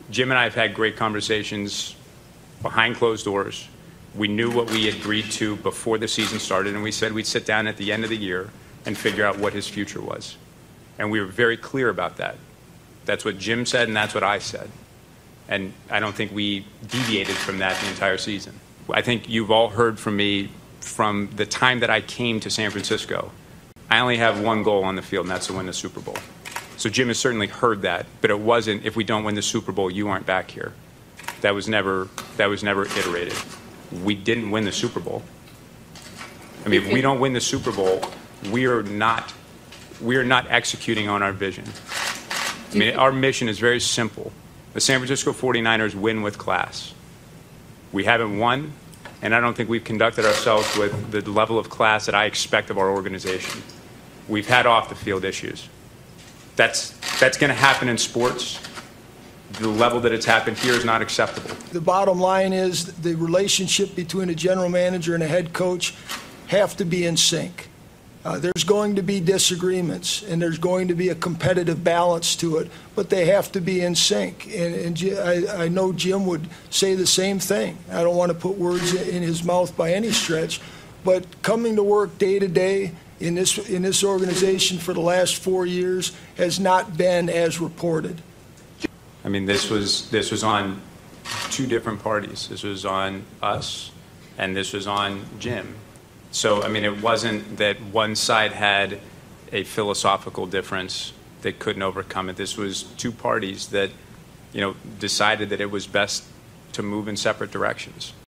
Jim and I have had great conversations behind closed doors. We knew what we agreed to before the season started, and we said we'd sit down at the end of the year and figure out what his future was. And we were very clear about that. That's what Jim said, and that's what I said. And I don't think we deviated from that the entire season. I think you've all heard from me from the time that I came to San Francisco. I only have one goal on the field, and that's to win the Super Bowl. So Jim has certainly heard that, but it wasn't, if we don't win the Super Bowl, you aren't back here. That was never iterated. We didn't win the Super Bowl. I mean, if we don't win the Super Bowl, we are not executing on our vision. I mean, our mission is very simple. The San Francisco 49ers win with class. We haven't won, and I don't think we've conducted ourselves with the level of class that I expect of our organization. We've had off-the-field issues. That's going to happen in sports. The level that it's happened here is not acceptable. The bottom line is the relationship between a general manager and a head coach have to be in sync. There's going to be disagreements, and there's going to be a competitive balance to it, but they have to be in sync. And I know Jim would say the same thing. I don't want to put words in his mouth by any stretch, but coming to work day to day in this organization for the last 4 years has not been as reported. I mean, this was on two different parties. This was on us, and this was on Jim. So, I mean, it wasn't that one side had a philosophical difference that couldn't overcome it. This was two parties that, decided that it was best to move in separate directions.